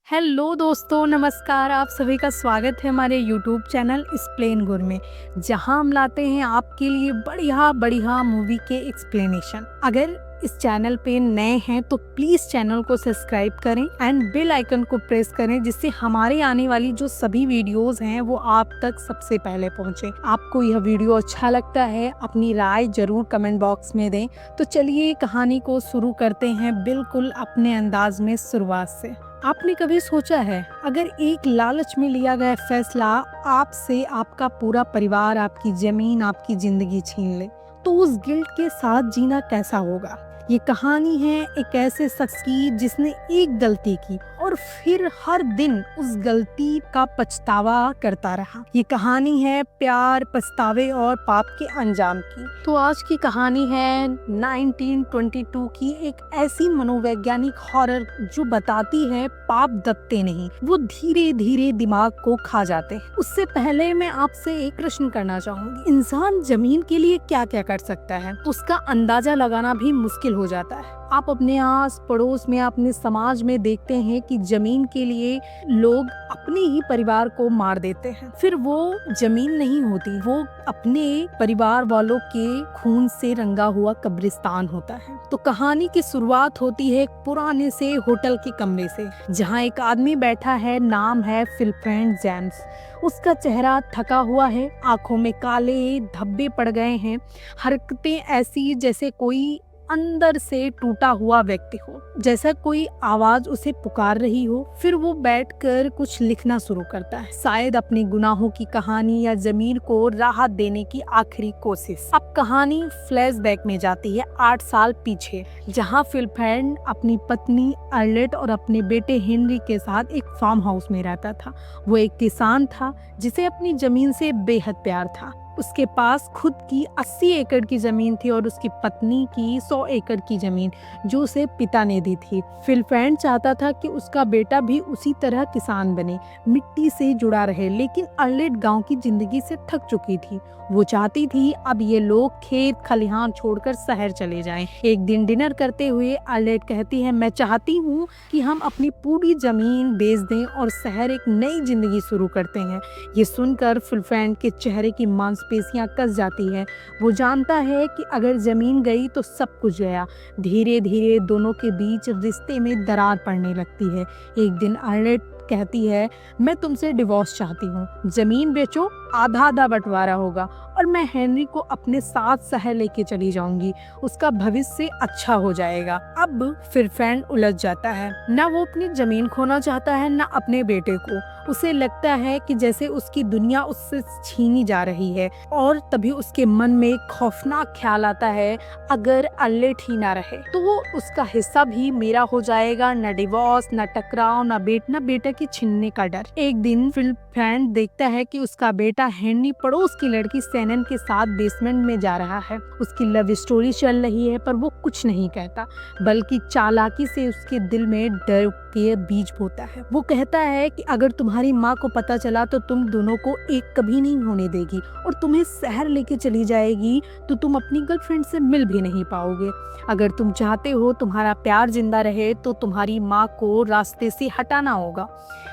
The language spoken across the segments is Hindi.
हेलो दोस्तों, नमस्कार। आप सभी का स्वागत है हमारे यूट्यूब चैनल एक्सप्लेन गुर में, जहां हम लाते हैं आपके लिए बढ़िया बढ़िया मूवी के एक्सप्लेनेशन। अगर इस चैनल पे नए हैं तो प्लीज़ चैनल को सब्सक्राइब करें एंड बेल आइकन को प्रेस करें, जिससे हमारे आने वाली जो सभी वीडियोस हैं वो आप तक सबसे पहले पहुंचे। आपको यह वीडियो अच्छा लगता है, अपनी राय जरूर कमेंट बॉक्स में दें। तो चलिए कहानी को शुरू करते हैं बिल्कुल अपने अंदाज में शुरुआत से। आपने कभी सोचा है, अगर एक लालच में लिया गया फैसला आपसे आपका पूरा परिवार, आपकी जमीन, आपकी जिंदगी छीन ले, तो उस गिल्ट के साथ जीना कैसा होगा? ये कहानी है एक ऐसे शख्स की जिसने एक गलती की और फिर हर दिन उस गलती का पछतावा करता रहा। ये कहानी है प्यार, पछतावे और पाप के अंजाम की। तो आज की कहानी है 1922 की एक ऐसी मनोवैज्ञानिक हॉरर जो बताती है पाप दबते नहीं, वो धीरे धीरे दिमाग को खा जाते हैं। उससे पहले मैं आपसे एक प्रश्न करना चाहूंगी, इंसान जमीन के लिए क्या क्या कर सकता है? उसका अंदाजा लगाना भी मुश्किल हो जाता है। आप अपने आस पड़ोस में, अपने समाज में देखते हैं कि जमीन के लिए लोग अपने ही परिवार को मार देते हैं। फिर वो जमीन नहीं होती, वो अपने परिवार वालों के खून से रंगा हुआ कब्रिस्तान होता है। तो कहानी की शुरुआत होती है एक पुराने से होटल के कमरे से, जहाँ एक आदमी बैठा है। नाम है फिलिफ्रेंड जेम्स। उसका चेहरा थका हुआ है, आंखों में काले धब्बे पड़ गए हैं, हरकतें ऐसी जैसे कोई अंदर से टूटा हुआ व्यक्ति हो, जैसा कोई आवाज उसे पुकार रही हो। फिर वो बैठकर कुछ लिखना शुरू करता है, शायद अपनी गुनाहों की कहानी या जमीन को राहत देने की आखिरी कोशिश। अब कहानी फ्लैशबैक में जाती है 8 साल पीछे, जहां फिलिफ्रेंड अपनी पत्नी अर्लेट और अपने बेटे हेनरी के साथ एक फार्म हाउस में रहता था। वो एक किसान था जिसे अपनी जमीन से बेहद प्यार था। उसके पास खुद की 80 एकड़ की जमीन थी और उसकी पत्नी की 100 एकड़ की जमीन जो उसे पिता ने दी थी। फिलिफ्रेंड चाहता था कि उसका बेटा भी उसी तरह किसान बने, मिट्टी से जुड़ा रहे, लेकिन अर्लेट गांव की जिंदगी से थक चुकी थी। वो चाहती थी अब ये लोग खेत खलिहान छोड़कर शहर चले जाएं। एक दिन डिनर करते हुए अर्लेट कहती है, मैं चाहती हूँ कि हम अपनी पूरी जमीन बेच दें और शहर एक नई जिंदगी शुरू करते हैं। ये सुनकर फिलिफ्रेंड के चेहरे की मांसपेशियां कस जाती है। वो जानता है कि अगर जमीन गई तो सब कुछ गया। धीरे धीरे दोनों के बीच रिश्ते में दरार पड़ने लगती है। एक दिन अर्लेट कहती है, मैं तुमसे डिवोर्स चाहती हूँ, जमीन बेचो, आधा आधा बंटवारा होगा और मैं हेनरी को अपने साथ शहर लेके चली जाऊंगी, उसका भविष्य अच्छा हो जाएगा। अब फिलिफ्रेंड उलझ जाता है, ना वो अपनी जमीन खोना चाहता है ना अपने बेटे को। उसे लगता है कि जैसे उसकी दुनिया उससे छीनी जा रही है। और तभी उसके मन में एक खौफनाक ख्याल आता है, अगर अर्लेट ही ना रहे तो वो उसका हिस्सा भी मेरा हो जाएगा। न डिवोर्स, न टकराव, न बेटा की छीनने का डर। एक दिन फिलिफ्रेंड देखता है कि उसका बेटा हेनरी पड़ोस की लड़की सैनन के साथ बेसमेंट में जा रहा है। उसकी लव स्टोरी चल रही है, पर वो कुछ नहीं कहता, बल्कि चालाकी से उसके दिल में डर के बीज बोता है। वो कहता है कि अगर तुम्हारी माँ को पता चला तो तुम दोनों को एक कभी नहीं होने देगी और तुम्हें शहर लेके चली जाएगी, तो तुम अपनी गर्लफ्रेंड से मिल भी नहीं पाओगे। अगर तुम चाहते हो तुम्हारा प्यार जिंदा रहे तो तुम्हारी माँ को रास्ते से हटाना होगा।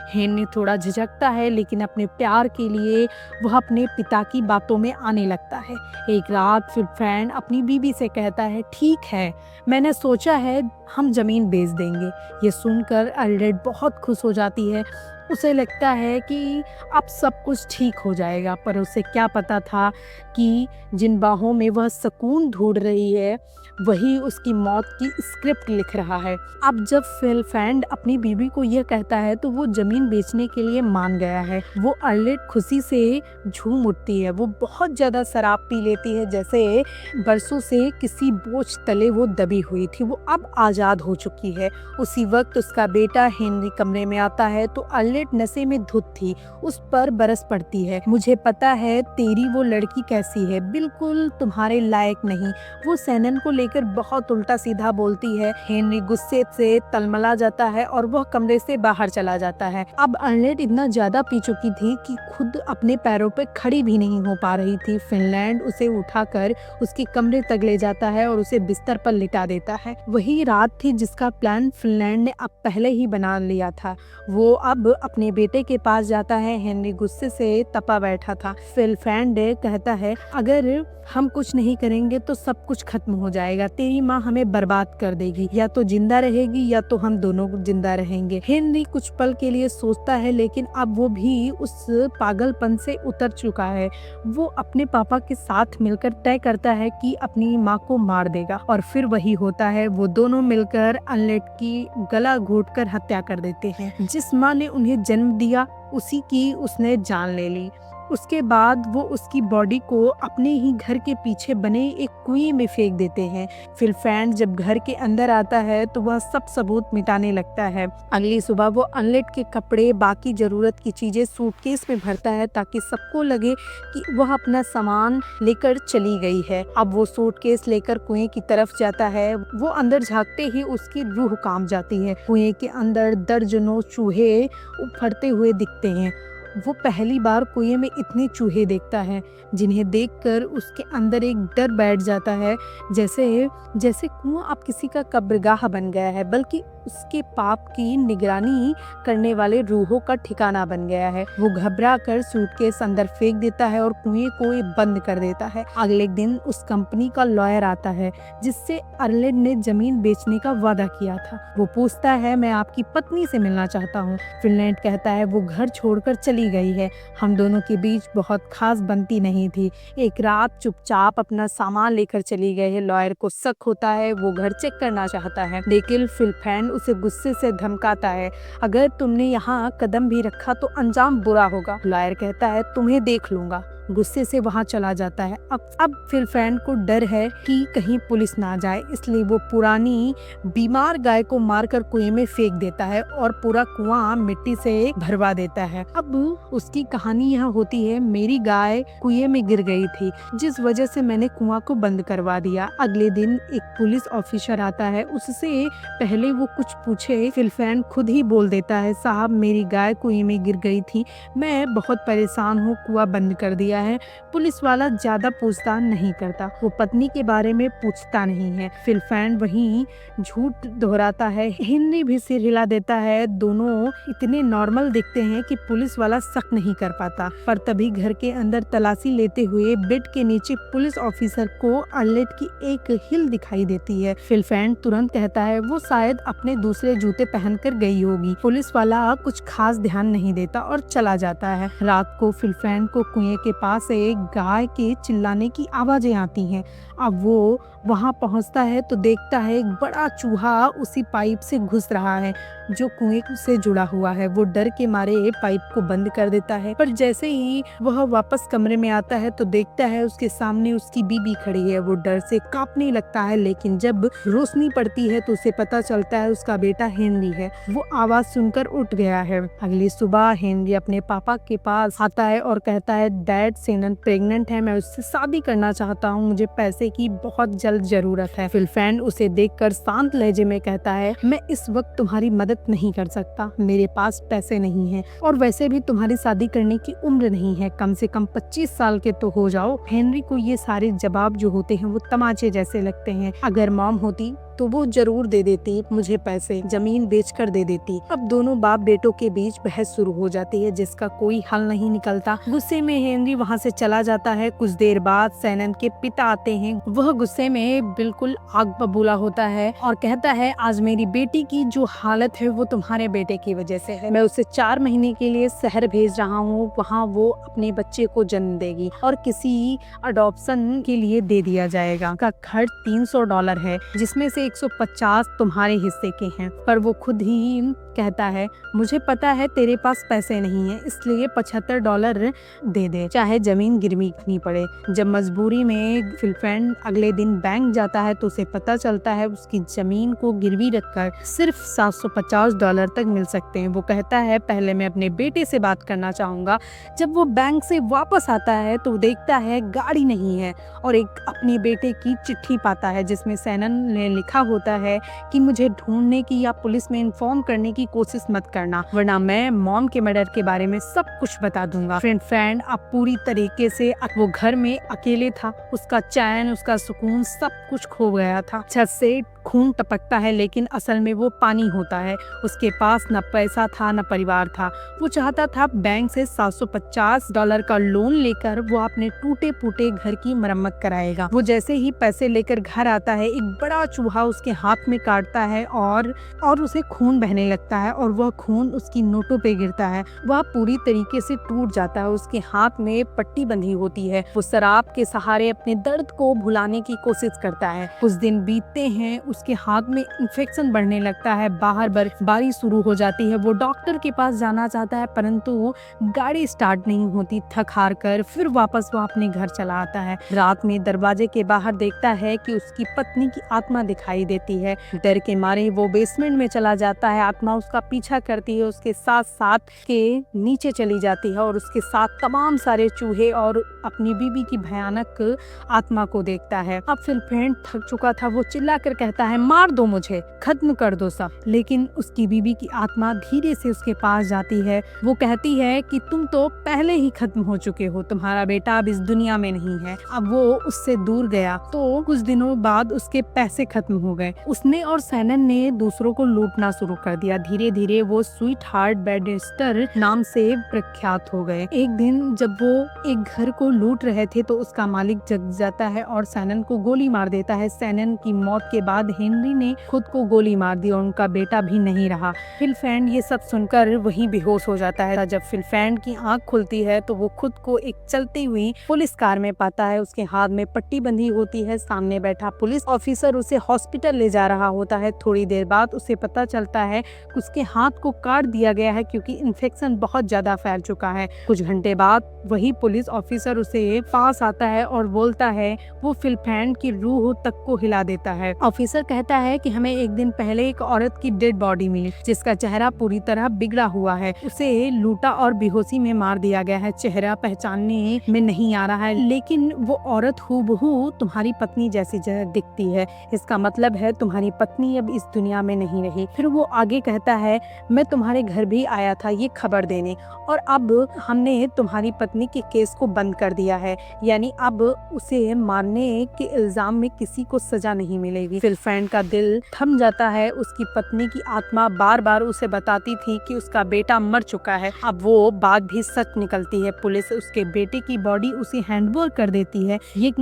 हेनरी थोड़ा झिझकता है, लेकिन अपने प्यार के लिए वह अपने पिता की बातों में आने लगता है। एक रात फिलिफ्रेंड अपनी बीवी से कहता है, ठीक है, मैंने सोचा है हम जमीन बेच देंगे। ये सुनकर अर्लेट बहुत खुश हो जाती है। उसे लगता है कि अब सब कुछ ठीक हो जाएगा, पर उसे क्या पता था कि जिन बाहों में वह सुकून ढूंढ रही है वही उसकी मौत की स्क्रिप्ट लिख रहा है। अब जब फिलिफ्रेंड अपनी बीवी को यह कहता है तो वो जमीन बेचने के लिए मान गया है। वो अर्लेट खुशी से झूम उठती है। वो बहुत ज्यादा शराब पी लेती है, जैसे बरसों से किसी बोझ तले वो दबी हुई थी। वो अब आजाद हो चुकी है। उसी वक्त उसका बेटा हेनरी कमरे में आता है तो अर्लेट अर्लेट नशे में धुत थी, उस पर बरस पड़ती है। मुझे पता है तेरी वो लड़की कैसी है, बिल्कुल तुम्हारे लायक नहीं। वो सैनन को लेकर बहुत उल्टा सीधा बोलती है। हेनरी गुस्से से तलमला जाता है और वह कमरे से बाहर चला जाता है। अब अर्लेट इतना ज्यादा पी चुकी थी कि खुद अपने पैरों पर खड़ी भी नहीं हो पा रही थी। फिनलैंड उसे उठाकर उसके कमरे तक ले जाता है और उसे बिस्तर पर लिटा देता है। वही रात थी जिसका प्लान फिनलैंड ने अब पहले ही बना लिया था। वो अब अपने बेटे के पास जाता है। हेनरी गुस्से से तपा बैठा था। फिनलैंड कहता है, अगर हम कुछ नहीं करेंगे तो सब कुछ खत्म हो जाएगा। तेरी माँ हमें बर्बाद कर देगी, या तो जिंदा रहेगी या तो हम दोनों जिंदा रहेंगे। हेनरी कुछ पल के लिए सोचता है, लेकिन अब वो भी उस पागलपन से उतर चुका है। वो अपने पापा के साथ मिलकर तय करता है कि अपनी माँ को मार देगा, और फिर वही होता है। वो दोनों मिलकर अर्लेट की गला घोंटकर हत्या कर देते हैं। जिस माँ ने उन्हें जन्म दिया उसी की उसने जान ले ली। उसके बाद वो उसकी बॉडी को अपने ही घर के पीछे बने एक कुएं में फेंक देते हैं। फिनलैंड जब घर के अंदर आता है तो वह सब सबूत मिटाने लगता है। अगली सुबह वो अर्लेट के कपड़े, बाकी जरूरत की चीजें सूटकेस में भरता है ताकि सबको लगे कि वह अपना सामान लेकर चली गई है। अब वो सूटकेस लेकर कुएं की तरफ जाता है। वो अंदर झांकते ही उसकी रूह कांप जाती है। कुएं के अंदर दर्जनों चूहे उफरते हुए दिखते हैं। वो पहली बार कुएं में इतने चूहे देखता है, जिन्हें देखकर उसके अंदर एक डर बैठ जाता है, जैसे कुआं अब किसी का कब्रगाह बन गया है, बल्कि उसके पाप की निगरानी करने वाले रूहों का ठिकाना बन गया है। वो घबरा कर सूटकेस अंदर फेंक देता है और कुएं को बंद कर देता है। अगले दिन उस कंपनी का लॉयर आता है जिससे अर्लेट ने जमीन बेचने का वादा किया था। वो पूछता है, मैं आपकी पत्नी से मिलना चाहता हूँ। फिनलैंड कहता है, वो घर छोड़कर चली गई है। हम दोनों के बीच बहुत खास बनती नहीं थी। एक रात चुपचाप अपना सामान लेकर चली गई है। लॉयर को शक होता है। वो घर चेक करना चाहता है, लेकिन फिनलैंड उसे गुस्से से धमकाता है, अगर तुमने यहाँ कदम भी रखा तो अंजाम बुरा होगा। लॉयर कहता है, तुम्हें देख लूंगा। गुस्से से वहां चला जाता है। अब फिनलैंड को डर है कि कहीं पुलिस ना जाए, इसलिए वो पुरानी बीमार गाय को मारकर कुएं में फेंक देता है और पूरा कुआं मिट्टी से भरवा देता है। अब उसकी कहानी यह होती है, मेरी गाय कुएं में गिर गई थी, जिस वजह से मैंने कुआं को बंद करवा दिया। अगले दिन एक पुलिस ऑफिसर आता है। उससे पहले वो कुछ पूछे, फिनलैंड खुद ही बोल देता है, साहब मेरी गाय कुएं में गिर गई थी, मैं बहुत परेशान हूँ, कुआं बंद कर दिया है। पुलिस वाला ज्यादा पूछताछ नहीं करता, वो पत्नी के बारे में पूछता नहीं है। फिनलैंड वहीं झूठ दोहराता है। हेनरी भी सिर हिला देता है। दोनों इतने नॉर्मल दिखते हैं कि पुलिस वाला शक नहीं कर पाता। पर तभी घर के अंदर तलाशी लेते हुए बेड के नीचे पुलिस ऑफिसर को अर्लेट की एक हील दिखाई देती है। फिनलैंड तुरंत कहता है, वो शायद अपने दूसरे जूते पहनकर गई होगी। पुलिस वाला कुछ खास ध्यान नहीं देता और चला जाता है। रात को फिनलैंड को कुएं के पास एक गाय के चिल्लाने की आवाजें आती हैं। अब वो वहां पहुंचता है तो देखता है एक बड़ा चूहा उसी पाइप से घुस रहा है जो कुएं से जुड़ा हुआ है। वो डर के मारे पाइप को बंद कर देता है, पर जैसे ही वह वापस कमरे में आता है तो देखता है उसके सामने उसकी बीबी खड़ी है। वो डर से कांपने लगता है, लेकिन जब रोशनी पड़ती है तो उसे पता चलता है उसका बेटा हेनरी है। वो आवाज सुनकर उठ गया है। अगली सुबह हेनरी अपने पापा के पास आता है और कहता है, डैड सैनन प्रेग्नेंट है, मैं उससे शादी करना चाहता हूँ, मुझे पैसे की बहुत जल्द जरूरत है। फिनलैंड उसे देखकर शांत लहजे में कहता है, मैं इस वक्त तुम्हारी मदद नहीं कर सकता, मेरे पास पैसे नहीं हैं और वैसे भी तुम्हारी शादी करने की उम्र नहीं है, कम से कम 25 साल के तो हो जाओ। हेनरी को ये सारे जवाब जो होते हैं वो तमाचे जैसे लगते हैं। अगर मॉम होती तो वो जरूर दे देती मुझे पैसे, जमीन बेचकर दे देती। अब दोनों बाप बेटों के बीच बहस शुरू हो जाती है जिसका कोई हल नहीं निकलता। गुस्से में हेनरी वहाँ से चला जाता है। कुछ देर बाद सैनन के पिता आते हैं। वह गुस्से में बिल्कुल आग बबूला होता है और कहता है, आज मेरी बेटी की जो हालत है वो तुम्हारे बेटे की वजह से है। मैं उसे 4 महीने के लिए शहर भेज रहा हूँ, वहाँ वो अपने बच्चे को जन्म देगी और किसी अडॉप्शन के लिए दे दिया जाएगा। का खर्च $300 है, जिसमें से 150 तुम्हारे हिस्से के हैं। पर वो खुद ही कहता है, मुझे पता है तेरे पास पैसे नहीं है, इसलिए $75 दे दे, चाहे जमीन गिरवी रखनी पड़े। जब मजबूरी में फिलफ्रेंड अगले दिन बैंक जाता है तो उसे पता चलता है उसकी जमीन को गिरवी रखकर सिर्फ $750 तक मिल सकते हैं। वो कहता है, पहले मैं अपने बेटे से बात करना चाहूँगा। जब वो बैंक से वापस आता है तो देखता है गाड़ी नहीं है और एक अपने बेटे की चिट्ठी पाता है जिसमें सैनन ने लिखा होता है कि मुझे ढूंढने की या पुलिस में इन्फॉर्म करने की कोशिश मत करना, वरना मैं मॉम के मर्डर के बारे में सब कुछ बता दूंगा। फ्रेंड अब पूरी तरीके से वो घर में अकेले था। उसका चैन, उसका सुकून, सब कुछ खो गया था। छत से खून टपकता है लेकिन असल में वो पानी होता है। उसके पास न पैसा था न परिवार था। वो चाहता था बैंक से $750 का लोन लेकर वो अपने टूटे फूटे घर की मरम्मत कराएगा। वो जैसे ही पैसे लेकर घर आता है, एक बड़ा चूहा उसके हाथ में काटता है और उसे खून बहने लगता है और वह खून उसकी नोटों पे गिरता है। वह पूरी तरीके से टूट जाता है। उसके हाथ में पट्टी बंधी होती है। वो शराब के सहारे अपने दर्द को भुलाने की कोशिश करता है। कुछ दिन बीतते हैं, उसके हाथ में इन्फेक्शन बढ़ने लगता है। बाहर बर्फबारी शुरू हो जाती है। वो डॉक्टर के पास जाना चाहता है परंतु गाड़ी स्टार्ट नहीं होती। थक हार कर फिर वापस वो अपने घर चला आता है। रात में दरवाजे के बाहर देखता है कि उसकी पत्नी की आत्मा दिखाई देती है। डर के मारे वो बेसमेंट में चला जाता है। आत्मा उसका पीछा करती है, उसके साथ साथ के नीचे चली जाती है और उसके साथ तमाम सारे चूहे और अपनी बीबी की भयानक आत्मा को देखता है। अब फिर फ्रेंड थक चुका था। वो चिल्ला कर कहता है, मार दो मुझे, खत्म कर दो सब। लेकिन उसकी बीबी की आत्मा धीरे से उसके पास जाती है। वो कहती है कि तुम तो पहले ही खत्म हो चुके हो, तुम्हारा बेटा अब इस दुनिया में नहीं है। अब वो उससे दूर गया तो कुछ दिनों बाद उसके पैसे खत्म हो गए। उसने और सैनन ने दूसरों को लूटना शुरू कर दिया। धीरे धीरे वो स्वीट हार्ट बैरिस्टर नाम से प्रख्यात हो गए। एक दिन जब वो एक घर को लूट रहे थे तो उसका मालिक जग जाता है और सैनन को गोली मार देता है। सैनन की मौत के बाद हेनरी ने खुद को गोली मार दी और उनका बेटा भी नहीं रहा। फिलफ्रेंड ये सब सुनकर वहीं बेहोश हो जाता है। जब फिलफ्रेंड की आंख खुलती है तो वो खुद को एक चलती हुई पुलिस कार में पाता है। उसके हाथ में पट्टी बंधी होती है। सामने बैठा पुलिस ऑफिसर उसे हॉस्पिटल ले जा रहा होता है। थोड़ी देर बाद उसे पता चलता है कि उसके हाथ को काट दिया गया है क्योंकि इन्फेक्शन बहुत ज्यादा फैल चुका है। कुछ घंटे बाद वही पुलिस ऑफिसर उसे पास आता है और बोलता है, वो फिलफ्रेंड की रूह तक को हिला देता है। ऑफिसर कहता है कि हमें एक दिन पहले एक औरत की डेड बॉडी मिली जिसका चेहरा पूरी तरह बिगड़ा हुआ है। उसे लूटा और बेहोशी में मार दिया गया है। चेहरा पहचानने में नहीं आ रहा है लेकिन वो औरत हूबहू तुम्हारी पत्नी जैसी दिखती है। इसका मतलब है तुम्हारी पत्नी अब इस दुनिया में नहीं रही। फिर वो आगे कहता है, मैं तुम्हारे घर भी आया था ये खबर देने और अब हमने तुम्हारी पत्नी के केस को बंद कर दिया है, यानी अब उसे मारने के इल्जाम में किसी को सजा नहीं मिलेगी। फिलफ्रेंड का दिल थम जाता है। उसकी पत्नी की आत्मा बार बार उसे बताती थी कि उसका बेटा मर चुका है। अब वो बात भी सच निकलती है। पुलिस उसके बेटे की बॉडी उसे हैंडओवर कर देती है। ये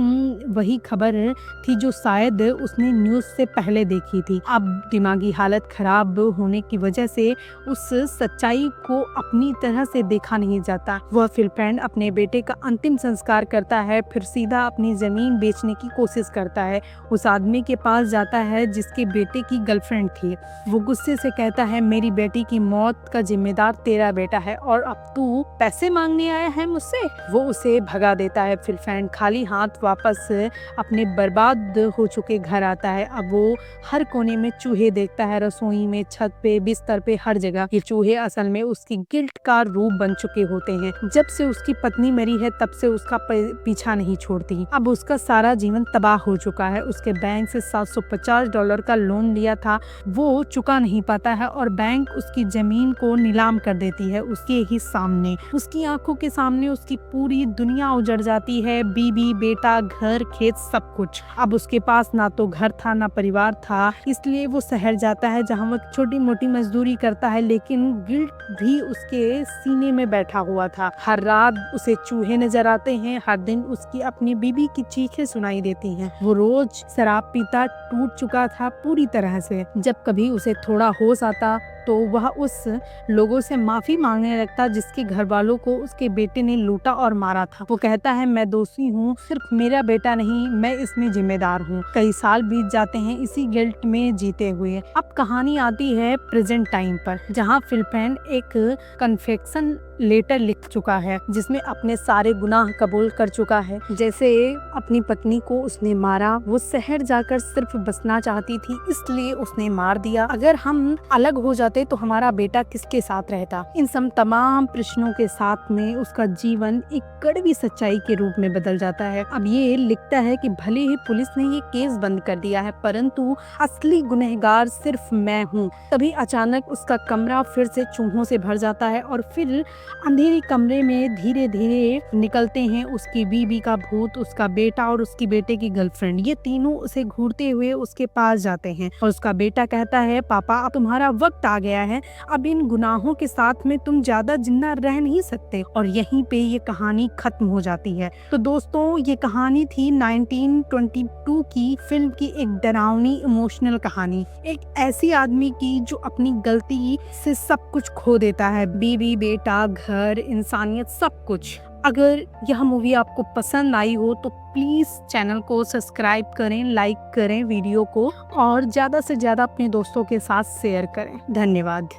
वही खबर थी जो शायद उसने न्यूज से पहले देखी थी। अब दिमागी हालत खराब होने की वजह से उस सच्चाई को अपनी तरह से देखा नहीं जाता। वह फिलफ्रेंड अपने बेटे का अंतिम संस्कार करता है, फिर सीधा अपनी जमीन बेचने की कोशिश करता है। उस आदमी के पास जाता है जिसके बेटे की गर्लफ्रेंड थी। वो गुस्से से कहता है, मेरी बेटी की मौत का जिम्मेदार तेरा बेटा है और अब तू पैसे मांगने आया है मुझसे। वो उसे भगा देता है। फिलफ्रेंड खाली हाथ वापस अपने बर्बाद हो चुके घर आता है। अब वो हर कोने में चूहे देखता है, रसोई में, छत पे, बिस्तर पे, हर जगह। ये चूहे असल में उसकी गिल्ट का रूप बन चुके होते हैं। जब से उसकी पत्नी मरी है तब से उसका पीछा नहीं छोड़ती। अब उसका सारा जीवन तबाह हो चुका है। उसके बैंक से $750 का लोन लिया था, वो चुका नहीं पाता है और बैंक उसकी जमीन को नीलाम कर देती है उसके ही सामने। उसकी आंखों के सामने उसकी पूरी दुनिया उजड़ जाती है, बीबी, बेटा, घर, खेत, सब कुछ। अब उसके पास ना तो घर था ना परिवार था, इसलिए वो शहर जाता है जहाँ वो छोटी मोटी मजदूरी करता है, लेकिन गिल्ट भी उसके सीने में बैठा हुआ था। हर रात उसे चूहे नजर आते हैं, हर दिन उसकी अपनी बीबी की चीखें सुनाई देती हैं। वो रोज शराब पीता, टूट चुका था पूरी तरह से। जब कभी उसे थोड़ा होश आता तो वह उस लोगों से माफ़ी मांगने लगता जिसके घर वालों को उसके बेटे ने लूटा और मारा था। वो कहता है मैं दोषी हूँ, सिर्फ मेरा बेटा नहीं, मैं इसमें जिम्मेदार हूँ। कई साल बीत जाते हैं इसी गिल्ट में जीते हुए। अब कहानी आती है प्रेजेंट टाइम पर, जहाँ फिलिपेंट एक कन्फेक्शन लेटर लिख चुका है जिसमें अपने सारे गुनाह कबूल कर चुका है। जैसे अपनी पत्नी को उसने मारा, वो शहर जाकर सिर्फ बसना चाहती थी इसलिए उसने मार दिया। अगर हम अलग हो जाते तो हमारा बेटा किसके साथ रहता? इन सब तमाम प्रश्नों के साथ में उसका जीवन एक कड़वी सच्चाई के रूप में बदल जाता है। अब ये लिखता है कि भले ही पुलिस ने ये केस बंद कर दिया है परंतु असली गुनहगार सिर्फ मैं हूँ। तभी अचानक उसका कमरा फिर से चूहों से भर जाता है और फिर अंधेरे कमरे में धीरे धीरे निकलते हैं उसकी बीवी का भूत, उसका बेटा और उसकी बेटे की गर्लफ्रेंड। ये तीनों उसे घूरते हुए उसके पास जाते हैं और उसका बेटा कहता है पापा अब तुम्हारा वक्त आ गया है, अब इन गुनाहों के साथ में तुम ज्यादा जिंदा रह नहीं सकते। और यहीं पे ये कहानी खत्म हो जाती है। तो दोस्तों ये कहानी थी 1922 की फिल्म की एक डरावनी इमोशनल कहानी, एक ऐसी आदमी की जो अपनी गलती से सब कुछ खो देता है, बीवी, बेटा, घर, इंसानियत, सब कुछ। अगर यह मूवी आपको पसंद आई हो तो प्लीज़ चैनल को सब्सक्राइब करें, लाइक करें वीडियो को और ज़्यादा से ज़्यादा अपने दोस्तों के साथ शेयर करें। धन्यवाद।